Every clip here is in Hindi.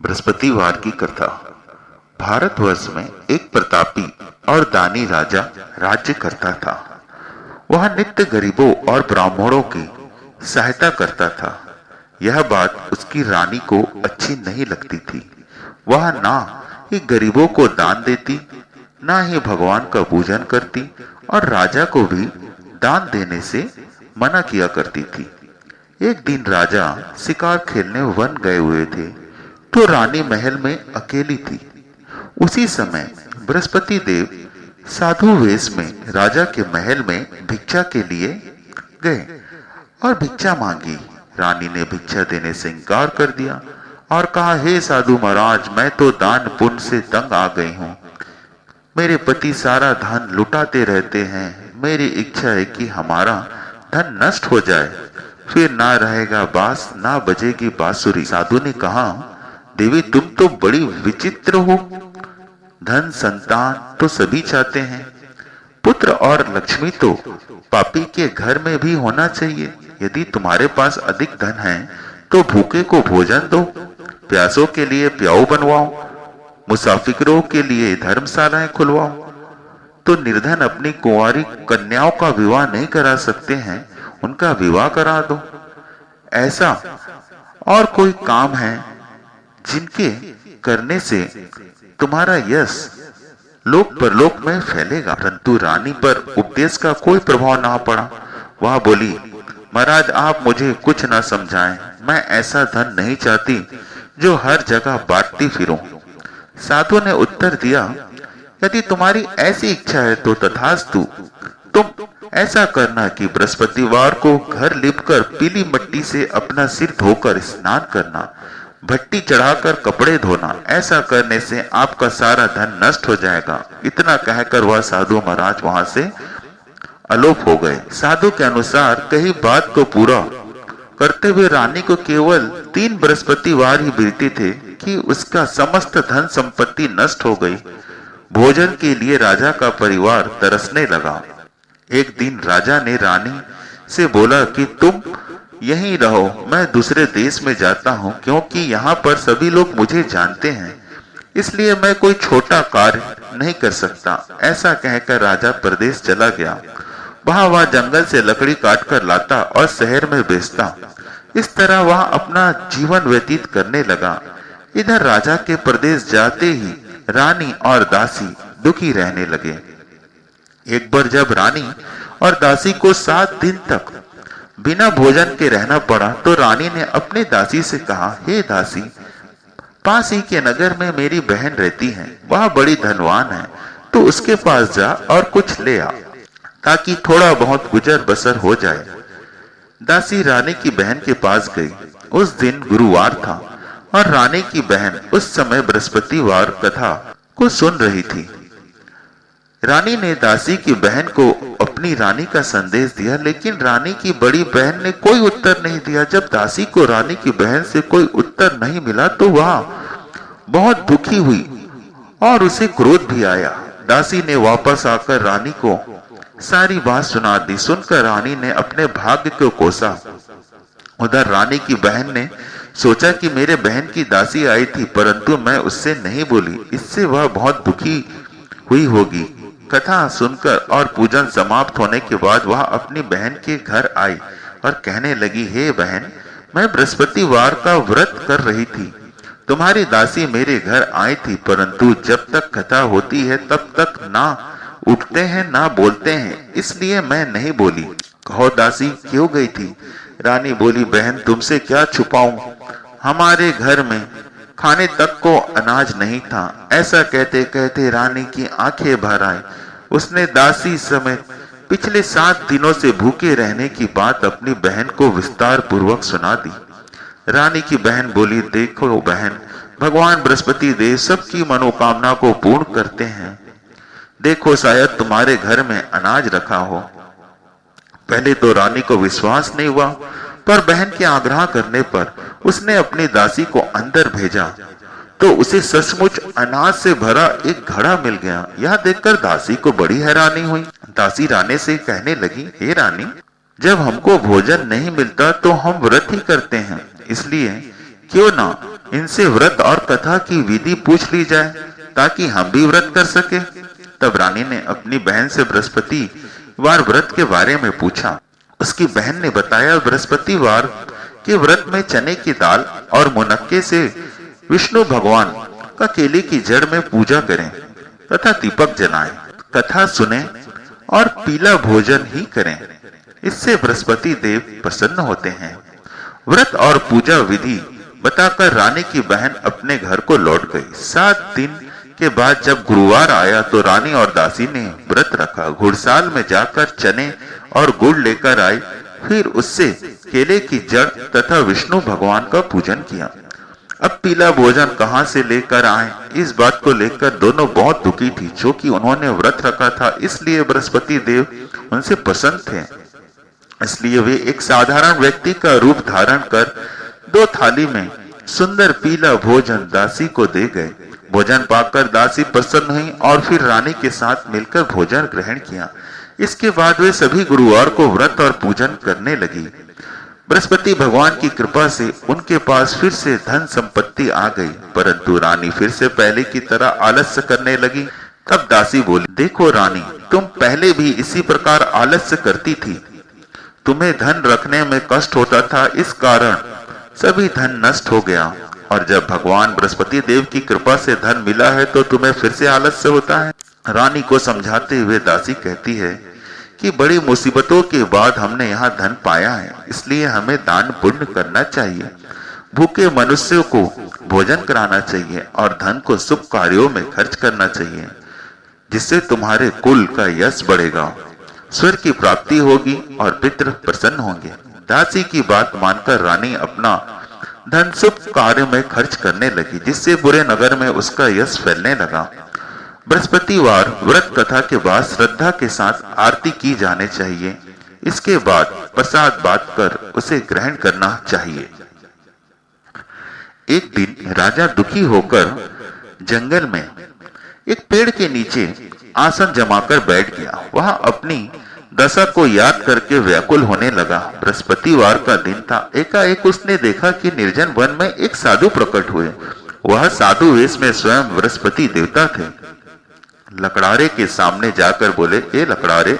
बृहस्पतिवार की कथा। भारतवर्ष में एक प्रतापी और दानी राजा राज्य करता था। वह नित्य गरीबों और ब्राह्मणों की सहायता करता था। यह बात उसकी रानी को अच्छी नहीं लगती थी। वह ना ही गरीबों को दान देती, ना ही भगवान का पूजन करती और राजा को भी दान देने से मना किया करती थी। एक दिन राजा शिकार खेलने वन गए हुए थे, तो रानी महल में अकेली थी। उसी समय बृहस्पति देव साधु वेश में राजा के महल में भिक्षा के लिए गए और भिक्षा मांगी। रानी ने भिक्षा देने से इनकार कर दिया और कहा, हे साधु महाराज, मैं तो दान पुण्य से तंग आ गई हूँ। मेरे पति सारा धन लुटाते रहते हैं। मेरी इच्छा है कि हमारा धन नष्ट हो जाए, फिर ना रहेगा बांस, ना बजेगी बांसुरी। साधु ने कहा, देवी, तुम तो बड़ी विचित्र हो। धन संतान तो सभी चाहते हैं, पुत्र और लक्ष्मी तो पापी के घर में भी होना चाहिए। यदि तुम्हारे पास अधिक धन है तो भूखे को भोजन दो, प्यासों के लिए प्याऊ बनवाओ, मुसाफिरों के लिए धर्मशालाएं खुलवाओ। तो निर्धन अपनी कुंवारी कन्याओं का विवाह नहीं करा सकते हैं, उनका विवाह करा दो। ऐसा और कोई काम है जिनके करने से तुम्हारा यश लोक परलोक में फैलेगा। परंतु रानी पर उपदेश का कोई प्रभाव ना पड़ा। वह बोली, महाराज, आप मुझे कुछ ना समझाएं। मैं ऐसा धन नहीं चाहती जो हर जगह बांटती फिरूं। साधु ने उत्तर दिया, यदि तुम्हारी ऐसी इच्छा है तो तथास्तु। तुम ऐसा करना कि बृहस्पतिवार को घर लिपकर पीली मिट्टी से अपना सिर धोकर स्नान करना, भट्टी चढ़ाकर कपड़े धोना। ऐसा करने से आपका सारा धन नष्ट हो जाएगा। इतना कहकर वह साधु महाराज वहां से अलोप हो गए। साधु के अनुसार कही बात को पूरा करते हुए रानी को केवल 3 बृहस्पतिवार ही बीते थे कि उसका समस्त धन संपत्ति नष्ट हो गई। भोजन के लिए राजा का परिवार तरसने लगा। एक दिन राजा ने रानी से बोला कि तुम यहीं रहो, मैं दूसरे देश में जाता हूँ, क्योंकि यहाँ पर सभी लोग मुझे जानते हैं, इसलिए मैं कोई छोटा कार्य नहीं कर सकता। ऐसा कहकर राजा प्रदेश चला गया। वह जंगल से लकड़ी काट कर लाता और शहर में बेचता। इस तरह वह अपना जीवन व्यतीत करने लगा। इधर राजा के प्रदेश जाते ही रानी और दासी दुखी रहने लगे। एक बार जब रानी और दासी को 7 दिन तक बिना भोजन के रहना पड़ा, तो रानी ने अपने दासी से कहा, हे दासी, पास ही के नगर में मेरी बहन रहती है, वह बड़ी धनवान है, तो उसके पास जा और कुछ ले आ, ताकि थोड़ा बहुत गुजर बसर हो जाए। दासी रानी की बहन के पास गई। उस दिन गुरुवार था और रानी की बहन उस समय बृहस्पतिवार कथा को सुन रही थी। रानी ने दासी की बहन को अपनी रानी का संदेश दिया, लेकिन रानी की बड़ी बहन ने कोई उत्तर नहीं दिया। जब दासी को रानी की बहन से कोई उत्तर नहीं मिला तो वह बहुत दुखी हुई और उसे क्रोध भी आया। दासी ने वापस आकर रानी को सारी बात सुना दी। सुनकर रानी ने अपने भाग्य को कोसा। उधर रानी की बहन ने सोचा कि मेरे बहन की दासी आई थी, परंतु मैं उससे नहीं बोली, इससे वह बहुत दुखी हुई होगी। कथा सुनकर और पूजन समाप्त होने के बाद वह अपनी बहन के घर आई और कहने लगी, हे बहन, मैं बृहस्पतिवार का व्रत कर रही थी। तुम्हारी दासी मेरे घर आई थी, परंतु जब तक कथा होती है तब तक ना उठते हैं ना बोलते हैं, इसलिए मैं नहीं बोली। कहो दासी, क्यों गई थी? रानी बोली, बहन, तुमसे क्या छुपाऊं, हमारे घर में खाने तक को अनाज नहीं था। ऐसा कहते कहते रानी की आंखें भर आई। उसने दासी समेत पिछले 7 दिनों से भूखे रहने की बात अपनी बहन को विस्तार पूर्वक सुना दी। रानी की बहन बोली, देखो बहन, भगवान बृहस्पति देव सबकी मनोकामना को पूर्ण करते हैं। देखो, शायद तुम्हारे घर में अनाज रखा हो। पहले तो रानी को विश्वास नहीं हुआ, पर बहन के आग्रह करने पर उसने अपनी दासी को अंदर भेजा, तो उसे सचमुच अनाज से भरा एक घड़ा मिल गया। यह देखकर दासी को बड़ी हैरानी हुई। दासी रानी से कहने लगी, हे रानी, जब हमको भोजन नहीं मिलता तो हम व्रत ही करते हैं, इसलिए क्यों ना इनसे व्रत और कथा की विधि पूछ ली जाए ताकि हम भी व्रत कर सके। तब रानी ने अपनी बहन से बृहस्पतिवार व्रत के बारे में पूछा। उसकी बहन ने बताया, बृहस्पतिवार के व्रत में चने की दाल और मुनक्के से विष्णु भगवान का केले की जड़ में पूजा करें तथा दीपक जलाएं, कथा सुने और पीला भोजन ही करें। इससे बृहस्पति देव प्रसन्न होते हैं। व्रत और पूजा विधि बताकर रानी की बहन अपने घर को लौट गई। 7 दिन के बाद जब गुरुवार आया तो रानी और दासी ने व्रत रखा। घुड़साल में जाकर चने और गुड़ लेकर आई, फिर उससे केले की जड़ तथा विष्णु भगवान का पूजन किया। अब पीला भोजन कहां से लेकर आए, इस बात को लेकर दोनों बहुत दुखी थी। क्योंकि उन्होंने व्रत रखा था, इसलिए बृहस्पति देव उनसे प्रसन्न थे। इसलिए वे एक साधारण व्यक्ति का रूप धारण कर 2 थाली में सुंदर पीला भोजन दासी को दे गए। भोजन पाकर दासी प्रसन्न हुई और फिर रानी के साथ मिलकर भोजन ग्रहण किया। इसके बाद वे सभी गुरुवार को व्रत और पूजन करने लगी। बृहस्पति भगवान की कृपा से उनके पास फिर से धन संपत्ति आ गई, परंतु रानी फिर से पहले की तरह आलस्य करने लगी। तब दासी बोली, देखो रानी, तुम पहले भी इसी प्रकार आलस्य करती थी। तुम्हें धन रखने में कष्ट होता था, इस कारण सभी धन नष्ट हो गया। और जब भगवान बृहस्पति देव की कृपा से धन मिला है तो तुम्हें फिर से आलस्य होता है। रानी को समझाते हुए दासी कहती है कि बड़ी मुसीबतों के बाद हमने यहाँ धन पाया है, इसलिए हमें दान पुण्य करना चाहिए। भूखे मनुष्यों को भोजन कराना चाहिए और धन को शुभ कार्यों में खर्च करना चाहिए, जिससे तुम्हारे कुल का यश बढ़ेगा, स्वर्ग की प्राप्ति होगी और पितृ प्रसन्न होंगे। दासी की बात मानकर रानी अपना धन शुभ कार्य में खर्च करने लगी, जिससे बुरे नगर में उसका यश फैलने लगा। बृहस्पतिवार व्रत कथा के बाद श्रद्धा के साथ आरती की जाने चाहिए। इसके बाद प्रसाद बांट कर उसे ग्रहण करना चाहिए। एक दिन राजा दुखी होकर जंगल में एक पेड़ के नीचे आसन जमाकर बैठ गया। वह अपनी दशा को याद करके व्याकुल होने लगा। बृहस्पतिवार का दिन था। एकाएक उसने देखा कि निर्जन वन में एक साधु प्रकट हुए। वह साधु वेश में स्वयं बृहस्पति देवता थे। लकड़ारे के सामने जाकर बोले, ए लकड़ारे,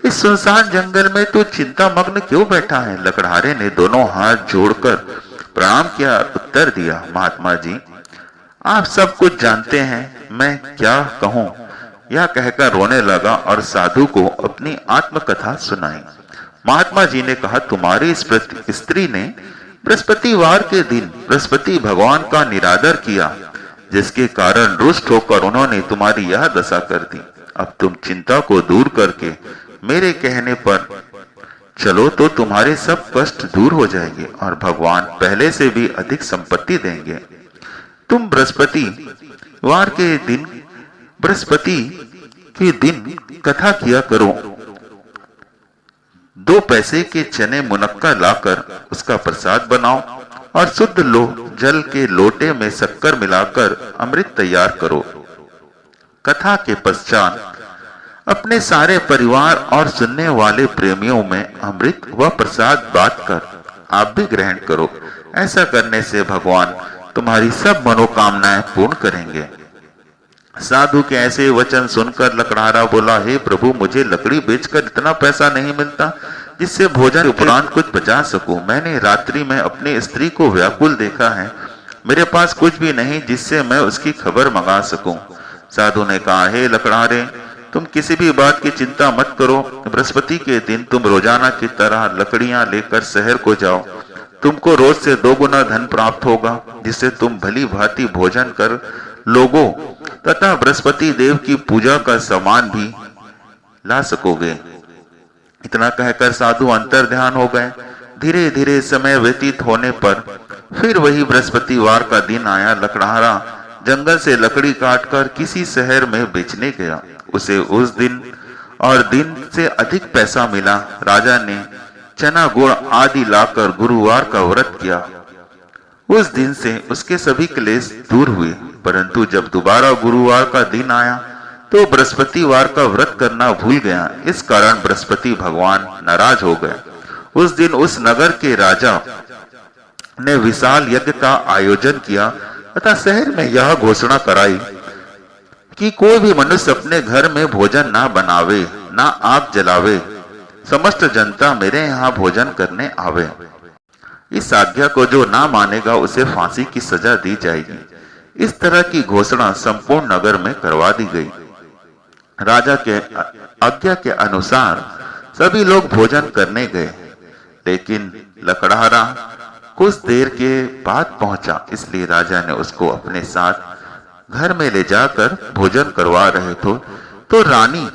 इस सुनसान जंगल में तू चिंता मग्न क्यों बैठा है? लकड़ारे ने दोनों हाथ जोड़कर प्रणाम किया, उत्तर दिया, महात्मा जी, आप सब कुछ जानते हैं, मैं क्या कहूँ। यह कहकर रोने लगा और साधु को अपनी आत्मकथा सुनाई। महात्मा जी ने कहा, तुम्हारी स्त्री ने बृहस्पतिवार के दिन बृहस्पति भगवान का निरादर किया, जिसके कारण रुष्ट होकर उन्होंने तुम्हारी यह दशा कर दी। अब तुम चिंता को दूर करके मेरे कहने पर चलो तो तुम्हारे सब कष्ट दूर हो जाएंगे और भगवान पहले से भी अधिक संपत्ति देंगे। तुम बृहस्पतिवार के दिन बृहस्पति के दिन कथा किया करो। 2 पैसे के चने मुनक्का लाकर उसका प्रसाद बनाओ और शुद्ध जल के लोटे में शक्कर मिलाकर अमृत तैयार करो। कथा के पश्चात अपने सारे परिवार और सुनने वाले प्रेमियों में अमृत व प्रसाद बांटकर आप भी ग्रहण करो। ऐसा करने से भगवान तुम्हारी सब मनोकामनाएं पूर्ण करेंगे। साधु के ऐसे वचन सुनकर लकड़हारा बोला, हे प्रभु, मुझे लकड़ी बेचकर इतना पैसा नहीं मिलता जिससे भोजन उपरांत कुछ बचा सकूं। मैंने रात्रि में अपनी स्त्री को व्याकुल देखा है। मेरे पास कुछ भी नहीं जिससे मैं उसकी खबर मंगा सकूं। साधु ने कहा, हे लकड़हारे, तुम किसी भी बात की चिंता मत करो। बृहस्पति के दिन तुम रोजाना की तरह लकड़ियां लेकर शहर को जाओ। तुमको रोज से 2 गुना धन प्राप्त होगा, जिससे तुम भली भांति भोजन कर लोगों तथा बृहस्पति देव की पूजा का सामान भी ला सकोगे। इतना कहकर साधु अंतर ध्यान हो गए। धीरे धीरे समय व्यतीत होने पर फिर वही बृहस्पतिवार का दिन आया। लकड़हारा जंगल से लकड़ी काटकर किसी शहर में बेचने गया। उसे उस दिन और दिन से अधिक पैसा मिला। राजा ने चना गुड़ आदि लाकर गुरुवार का व्रत किया। उस दिन से उसके सभी क्लेश दूर हुए। परंतु जब दोबारा गुरुवार का दिन आया तो बृहस्पतिवार का व्रत करना भूल गया। इस कारण बृहस्पति भगवान नाराज हो गए। उस दिन उस नगर के राजा ने विशाल यज्ञ का आयोजन किया तथा शहर में यह घोषणा कराई कि कोई भी मनुष्य अपने घर में भोजन ना बनावे, ना आग जलावे, समस्त जनता मेरे यहाँ भोजन करने आवे। इस आज्ञा को जो ना मानेगा उसे फांसी की सजा दी जाएगी। इस तरह की घोषणा संपूर्ण नगर में करवा दी गई। राजा के आज्ञा के अनुसार सभी लोग भोजन करने गए, लेकिन लकड़हारा कुछ देर के बाद पहुंचा, इसलिए राजा ने उसको अपने साथ घर में ले जाकर भोजन करवा रहे थे तो रानी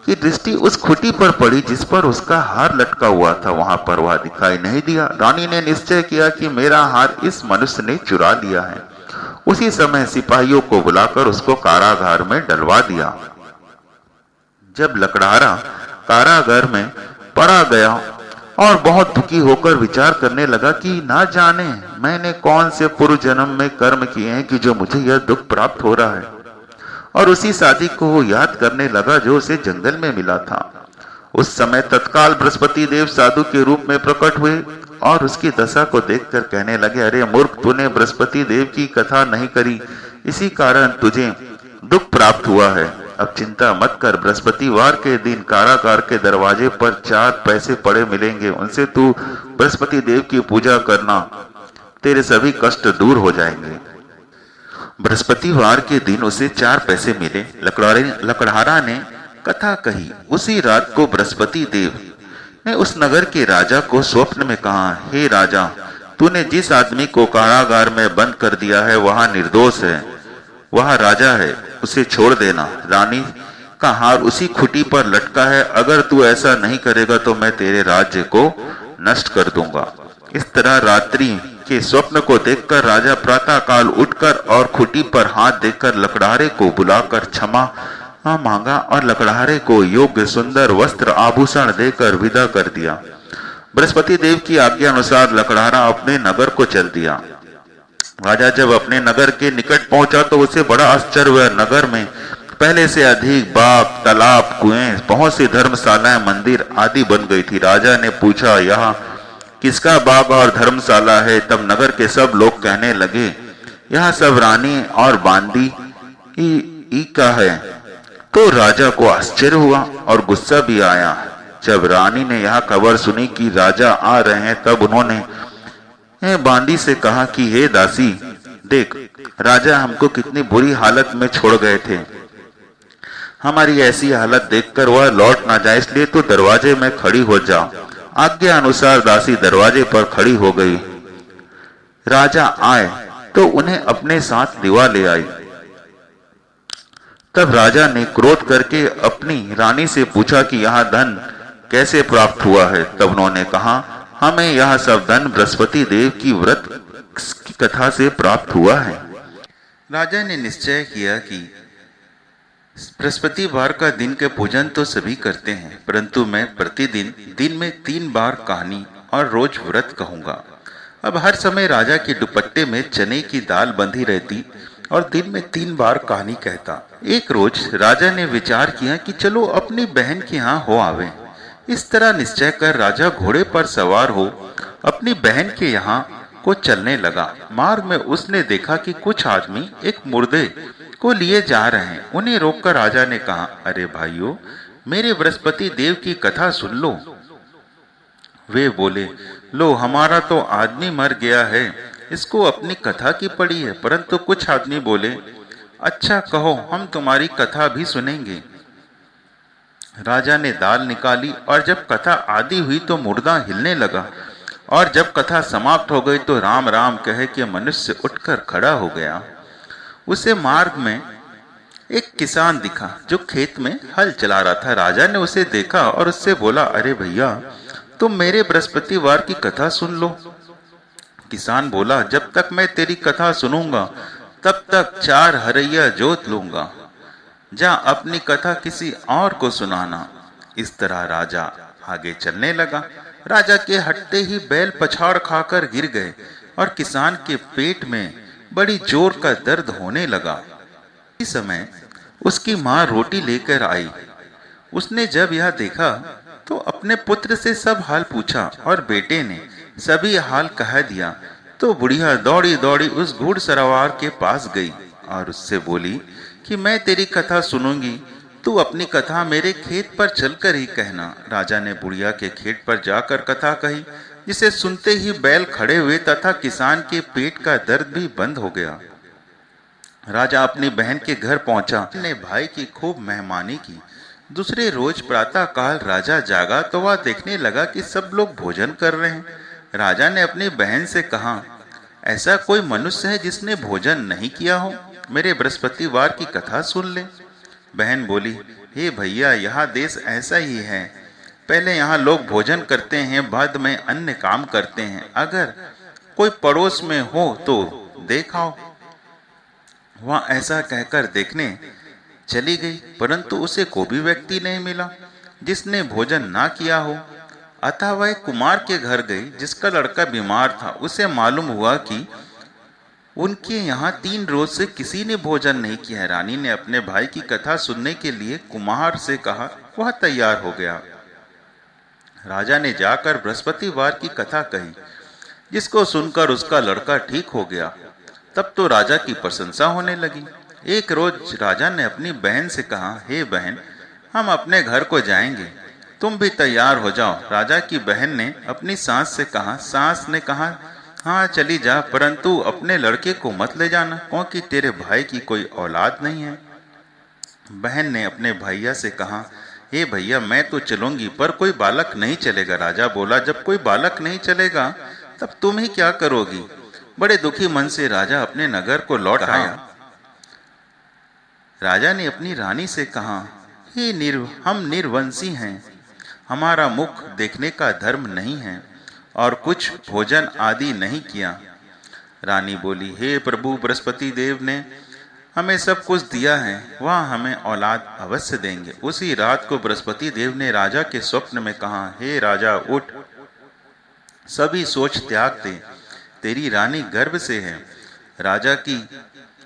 की दृष्टि उस खुटी पर पड़ी जिस पर उसका हार लटका हुआ था। वहां पर वह दिखाई नहीं दिया। रानी ने निश्चय किया कि मेरा हार इस मनुष्य ने चुरा लिया है। उसी समय सिपाहियों को बुलाकर उसको कारागार में डलवा दिया। जब लकड़हारा कारागार में पड़ा गया और बहुत दुखी होकर विचार करने लगा कि ना जाने मैंने कौन से पूर्व जन्म में कर्म किए हैं कि जो मुझे यह दुख प्राप्त हो रहा है, और उसी शादी को वो याद करने लगा जो उसे जंगल में मिला था। उस समय तत्काल बृहस्पति देव साधु के रूप में प्रकट हुए और उसकी दशा को देखकर कहने लगे, अरे मूर्ख, तूने बृहस्पति देव की कथा नहीं करी, इसी कारण तुझे दुख प्राप्त हुआ है। अब चिंता मत कर, बृहस्पतिवार के दिन कारागार के दरवाजे पर 4 पैसे पड़े मिलेंगे, उनसे तू बृहस्पति देव की पूजा करना, तेरे सभी कष्ट दूर हो जाएंगे। बृहस्पतिवार के दिन उसे 4 पैसे मिले। लकड़हारा ने कथा कही। उसी रात को बृहस्पति देव ने उस नगर के राजा को स्वप्न में कहा, हे राजा, तूने जिस आदमी को कारागार में बंद कर दिया है वह निर्दोष है, वह राजा है, उसे छोड़ देना। रानी का हार उसी खुटी पर लटका है, अगर तू ऐसा नहीं करेगा तो मैं तेरे राज्य को नष्ट कर दूंगा। इस तरह रात्रि के स्वप्न को देखकर राजा प्रातः काल उठकर और खुटी पर हाथ देकर लकड़हारे को बुलाकर क्षमा मांगा और लकड़हारे को योग्य सुंदर वस्त्र आभूषण देकर विदा कर दिया। बृहस्पति देव की आज्ञा अनुसार लकड़हारा अपने नगर को चल दिया। राजा जब अपने नगर के निकट पहुंचा तो उसे बड़ा आश्चर्य हुआ। नगर में पहले से अधिक बाग, तालाब, कुएं, बहुत सी धर्मशालाएं, मंदिर आदि बन गई थी। राजा ने पूछा, यहाँ किसका बाग और धर्मशाला है? तब नगर के सब लोग कहने लगे, यह सब रानी और बांदी ई का है। तो राजा को आश्चर्य हुआ और गुस्सा भी आया। जब रानी ने यह खबर सुनी कि राजा आ रहे हैं, तब उन्होंने बांदी से कहा कि हे दासी, देख, राजा हमको कितनी बुरी हालत में छोड़ गए थे। हमारी ऐसी हालत देखकर वह लौट ना जाए, इसलिए तो दरवाजे में खड़ी हो जा। आज्ञा अनुसार दासी दरवाजे पर खड़ी हो गई। राजा आए तो उन्हें अपने साथ लिवा ले आई। तब राजा ने क्रोध करके अपनी रानी से पूछा कि यह धन कैसे प्राप्त हुआ है? तब उन्होंने कहा, हमें यह सब धन बृहस्पति देव की व्रत की कथा से प्राप्त हुआ है। राजा ने निश्चय किया कि बृहस्पतिवार का दिन के पूजन तो सभी करते हैं, परंतु मैं प्रतिदिन दिन में 3 बार कहानी और रोज व्रत कहूंगा। अब हर समय राजा के दुपट्टे में चने की दाल बंधी रहती और दिन में 3 बार कहानी कहता। एक रोज राजा ने विचार किया कि चलो अपनी बहन के यहाँ हो आवे। इस तरह निश्चय कर राजा घोड़े पर सवार हो अपनी बहन के यहाँ को चलने लगा। मार्ग में उसने देखा कि कुछ आदमी एक मुर्दे को लिए जा रहे हैं। उन्हें रोककर राजा ने कहा, अरे भाइयों, मेरे बृहस्पति देव की कथा सुन लो। वे बोले, लो, हमारा तो आदमी मर गया है, इसको अपनी कथा की पड़ी है। परंतु कुछ आदमी बोले, अच्छा कहो, हम तुम्हारी कथा भी सुनेंगे। राजा ने दाल निकाली और जब कथा आदि हुई तो मुर्दा हिलने लगा, और जब कथा समाप्त हो गई तो राम राम कहे कि मनुष्य उठकर खड़ा हो गया। उसे मार्ग में एक किसान दिखा जो खेत में हल चला रहा था। राजा ने उसे देखा और उससे बोला, अरे भैया, तुम मेरे बृहस्पतिवार की कथा सुन लो। किसान बोला, जब तक मैं तेरी कथा सुनूंगा तब तक 4 हरैया जोत लूंगा। जा अपनी कथा किसी और को सुनाना। इस तरह राजा आगे चलने लगा। राजा के हटते ही बैल पछाड़ खाकर गिर गए और किसान के पेट में बड़ी जोर का दर्द होने लगा। इस समय उसकी माँ रोटी लेकर आई। उसने जब यह देखा तो अपने पुत्र से सब हाल पूछा और बेटे ने सभी हाल कह दिया। तो बुढ़िया दौड़ी दौड़ी उस घुड़सवार के पास गई और उससे बोली कि मैं तेरी कथा सुनूंगी, तू अपनी कथा मेरे खेत पर चलकर ही कहना। राजा ने बुढ़िया के खेत पर जाकर कथा कही, जिसे सुनते ही बैल खड़े हुए तथा किसान के पेट का दर्द भी बंद हो गया। राजा अपनी बहन के घर पहुंचा, अपने भाई की खूब मेहमानी की। दूसरे रोज प्रातः काल राजा जागा तो वह देखने लगा कि सब लोग भोजन कर रहे हैं। राजा ने अपनी बहन से कहा, ऐसा कोई मनुष्य है जिसने भोजन नहीं किया हो? मेरे बृहस्पतिवार की कथा सुन ले। बहन बोली, हे भैया, यह देश ऐसा ही है। पहले यहाँ लोग भोजन करते हैं, बाद में अन्य काम करते हैं। अगर कोई पड़ोस में हो तो देखाओ। वह ऐसा कहकर देखने चली गई, परंतु उसे कोई भी व्यक्ति नहीं मिला जिसने भोजन ना किया हो। अतः वह कुमार के घर गई जिसका लड़का बीमार था। उसे मालूम हुआ कि उनके यहाँ 3 रोज से किसी ने भोजन नहीं किया है। रानी ने अपने भाई की कथा सुनने के लिए कुम्हार से कहा, वह तैयार हो गया। राजा ने जाकर बृहस्पतिवार की कथा कही, जिसको सुनकर उसका लड़का ठीक हो गया। तब तो राजा की प्रशंसा होने लगी। एक रोज राजा ने अपनी बहन से कहा, हे बहन, हम अपने घर को जाएंगे, तुम भी तैयार हो जाओ। राजा की बहन ने अपनी सास से कहा। सास ने कहा, हाँ चली जा, परंतु अपने लड़के को मत ले जाना, क्योंकि तेरे भाई की कोई औलाद नहीं है। बहन ने अपने भैया से कहा, हे भैया, मैं तो चलूंगी, पर कोई बालक नहीं चलेगा। राजा बोला, जब कोई बालक नहीं चलेगा तब तुम ही क्या करोगी? बड़े दुखी मन से राजा अपने नगर को लौट आया। राजा ने अपनी रानी से कहा, हे हम निर्वंशी हैं, हमारा मुख देखने का धर्म नहीं है और कुछ भोजन आदि नहीं किया। रानी बोली, हे प्रभु, बृहस्पति देव ने हमें सब कुछ दिया है, वह हमें औलाद अवश्य देंगे। उसी रात को बृहस्पति देव ने राजा के स्वप्न में कहा, हे राजा, उठ, सभी सोच त्याग दे, तेरी रानी गर्भ से है। राजा की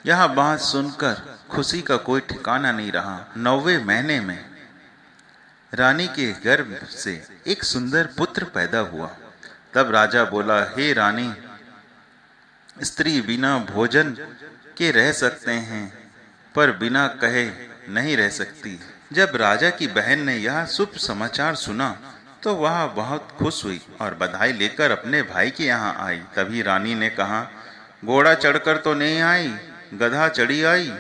यह बात सुनकर खुशी का कोई ठिकाना नहीं रहा। 9वें महीने में रानी के गर्भ से एक सुंदर पुत्र पैदा हुआ। तब राजा बोला, हे रानी, स्त्री बिना भोजन के रह सकते हैं, पर बिना कहे नहीं रह सकती। जब राजा की बहन ने यह शुभ समाचार सुना तो वह बहुत खुश हुई और बधाई लेकर अपने भाई के यहाँ आई। तभी रानी ने कहा, घोड़ा चढ़कर तो नहीं आई, गधा चढ़ी आई।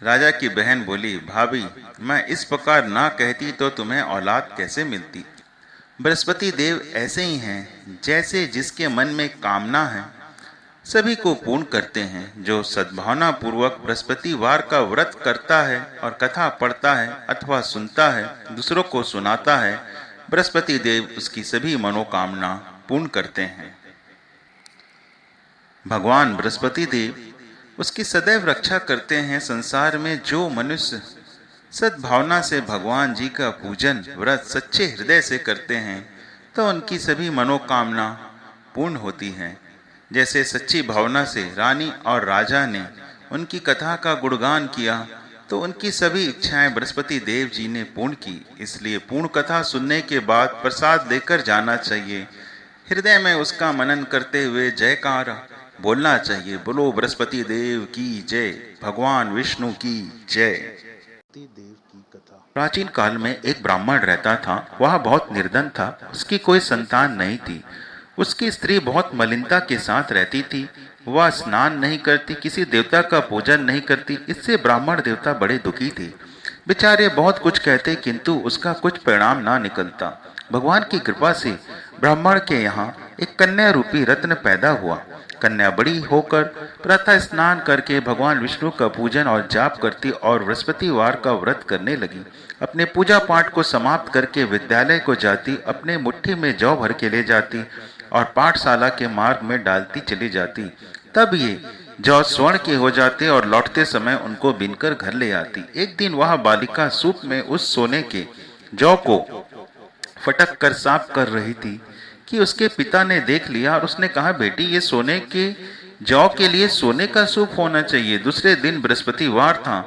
राजा की बहन बोली, भाभी, मैं इस प्रकार ना कहती तो तुम्हें औलाद कैसे मिलती? बृहस्पति देव ऐसे ही हैं, जैसे जिसके मन में कामना है सभी को पूर्ण करते हैं। जो सद्भावना पूर्वक बृहस्पतिवार का व्रत करता है और कथा पढ़ता है अथवा सुनता है, दूसरों को सुनाता है, बृहस्पति देव उसकी सभी मनोकामना पूर्ण करते हैं। भगवान बृहस्पति देव उसकी सदैव रक्षा करते हैं। संसार में जो मनुष्य सद्भावना से भगवान जी का पूजन व्रत सच्चे हृदय से करते हैं तो उनकी सभी मनोकामना पूर्ण होती हैं। जैसे सच्ची भावना से रानी और राजा ने उनकी कथा का गुणगान किया तो उनकी सभी इच्छाएं बृहस्पति देव जी ने पूर्ण की। इसलिए पूर्ण कथा सुनने के बाद प्रसाद लेकर जाना चाहिए। हृदय में उसका मनन करते हुए जयकार बोलना चाहिए, बोलो बृहस्पति देव की जय, भगवान विष्णु की जय। देव की कथा। प्राचीन काल में एक ब्राह्मण रहता था। वह बहुत निर्धन था, उसकी कोई संतान नहीं थी। उसकी स्त्री बहुत मलिनता के साथ रहती थी। वह स्नान नहीं करती, किसी देवता का पूजन नहीं करती। इससे ब्राह्मण देवता बड़े दुखी थे। बेचारे बहुत कुछ कहते किंतु उसका कुछ परिणाम ना निकलता। भगवान की कृपा से ब्राह्मण के यहाँ एक कन्या रूपी रत्न पैदा हुआ। कन्या बड़ी होकर प्रातः स्नान करके भगवान विष्णु का पूजन और जाप करती और बृहस्पतिवार का व्रत करने लगी। अपने पूजा पाठ को समाप्त करके विद्यालय को जाती, अपने मुट्ठी में जौ भर के ले जाती और पाठशाला के मार्ग में डालती चली जाती। तब ये जौ स्वर्ण के हो जाते और लौटते समय उनको बीनकर घर ले आती। एक दिन वह बालिका सूप में उस सोने के जौ को फटक कर साफ कर रही थी कि उसके पिता ने देख लिया और उसने कहा, बेटी, ये सोने के जौ के लिए सोने का सूप होना चाहिए। दूसरे दिन बृहस्पतिवार था।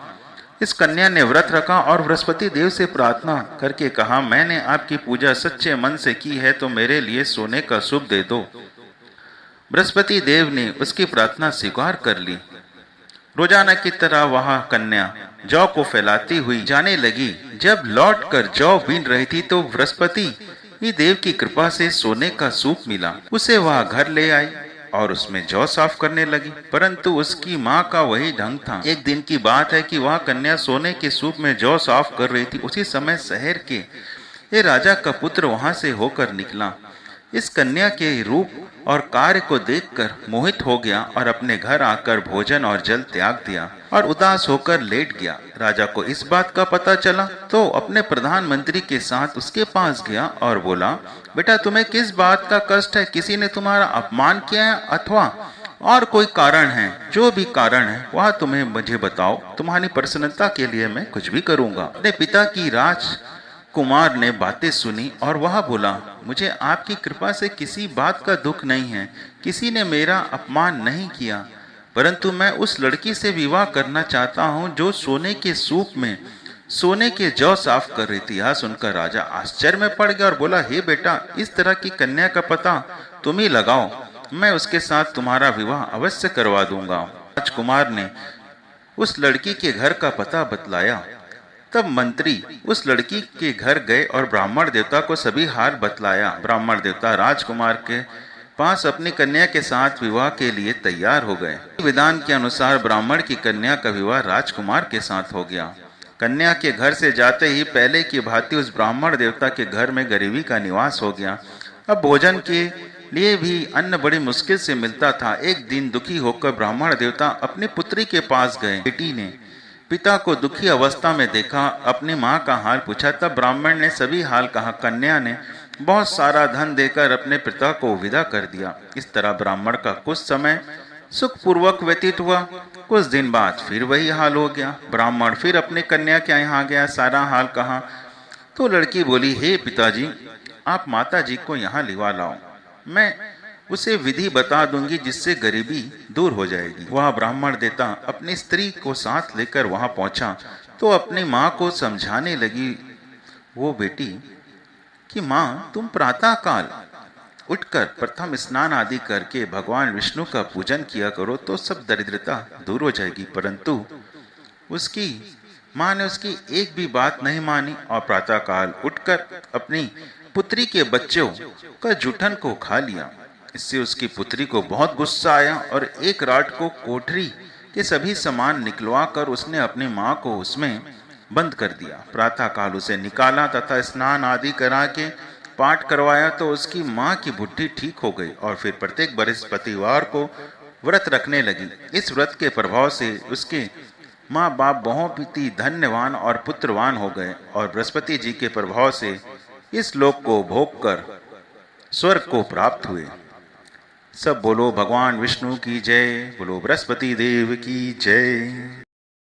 इस कन्या ने व्रत रखा और बृहस्पति देव से प्रार्थना करके कहा, मैंने आपकी पूजा सच्चे मन से की है तो मेरे लिए सोने का सूप दे दो। बृहस्पति देव ने उसकी प्रार्थना स्वीकार कर ली। रोजाना की तरह वह कन्या जौ को फैलाती हुई जाने लगी। जब लौटकर जौ बीन रही थी तो बृहस्पति देव की कृपा से सोने का सूप मिला। उसे वह घर ले आई और उसमें जौ साफ करने लगी, परंतु उसकी माँ का वही ढंग था। एक दिन की बात है कि वह कन्या सोने के सूप में जौ साफ कर रही थी। उसी समय शहर के राजा का पुत्र वहां से होकर निकला। इस कन्या के रूप और कार्य को देखकर मोहित हो गया और अपने घर आकर भोजन और जल त्याग दिया और उदास होकर लेट गया। राजा को इस बात का पता चला तो अपने प्रधानमंत्री के साथ उसके पास गया और बोला, बेटा तुम्हें किस बात का कष्ट है? किसी ने तुम्हारा अपमान किया है अथवा और कोई कारण है? जो भी कारण है वह तुम्हें मुझे बताओ, तुम्हारी प्रसन्नता के लिए मैं कुछ भी करूंगा। अपने पिता की राजकुमार ने बातें सुनी और वह बोला, मुझे आपकी कृपा से किसी बात का दुख नहीं है। किसी ने मेरा अपमान नहीं किया, परंतु मैं उस लड़की से विवाह करना चाहता हूँ जो सोने के सूप में सोने के जौ साफ कर रही थी। यह सुनकर राजा आश्चर्य में पड़ गया और बोला, हे बेटा, इस तरह की कन्या का पता तुम ही लगाओ, मैं उसके साथ तुम्हारा विवाह अवश्य करवा दूंगा। राजकुमार ने उस लड़की के घर का पता बतलाया। तब मंत्री उस लड़की के घर गए और ब्राह्मण देवता को सभी हाल बतलाया। ब्राह्मण देवता राजकुमार के पास अपनी कन्या के साथ विवाह के लिए तैयार हो गए। विधान के अनुसार ब्राह्मण की कन्या का विवाह राजकुमार के साथ हो गया। कन्या के घर से जाते ही पहले की भांति उस ब्राह्मण देवता के घर में गरीबी का निवास हो गया। अब भोजन के लिए भी अन्न बड़ी मुश्किल से मिलता था। एक दिन दुखी होकर ब्राह्मण देवता अपनी पुत्री के पास गए। बेटी ने पिता को दुखी अवस्था में देखा, अपनी माँ का हाल पूछा। तब ब्राह्मण ने सभी हाल कहा। कन्या ने बहुत सारा धन देकर अपने पिता को विदा कर दिया। इस तरह ब्राह्मण का कुछ समय सुखपूर्वक व्यतीत हुआ। कुछ दिन बाद फिर वही हाल हो गया। ब्राह्मण फिर अपने कन्या के यहाँ गया, सारा हाल कहा तो लड़की बोली, हे पिताजी, आप माता जी को यहाँ लिवा लाओ, मैं उसे विधि बता दूंगी जिससे गरीबी दूर हो जाएगी। वह ब्राह्मण देवता अपनी स्त्री को साथ लेकर वहां पहुंचा तो अपनी माँ को समझाने लगी, वो बेटी कि माँ, तुम प्रातः काल उठकर प्रथम स्नान आदि करके भगवान विष्णु का पूजन किया करो तो सब दरिद्रता दूर हो जाएगी। परंतु उसकी माँ ने उसकी एक भी बात नहीं मानी और प्रातः काल उठकर अपनी पुत्री के बच्चों का जूठन को खा लिया। इससे उसकी पुत्री को बहुत गुस्सा आया और एक रात को कोठरी के सभी सामान निकलवा कर उसने अपनी माँ को उसमें बंद कर दिया। प्रातः काल उसे निकाला तथा स्नान आदि करा के पाठ करवाया तो उसकी माँ की बुद्धि ठीक हो गई और फिर प्रत्येक बृहस्पतिवार को व्रत रखने लगी। इस व्रत के प्रभाव से उसके माँ बाप बहुत ही धन्यवान और पुत्रवान हो गए और बृहस्पति जी के प्रभाव से इस लोक को भोग कर स्वर्ग को प्राप्त हुए। सब बोलो भगवान विष्णु की जय, बोलो बृहस्पति देव की जय।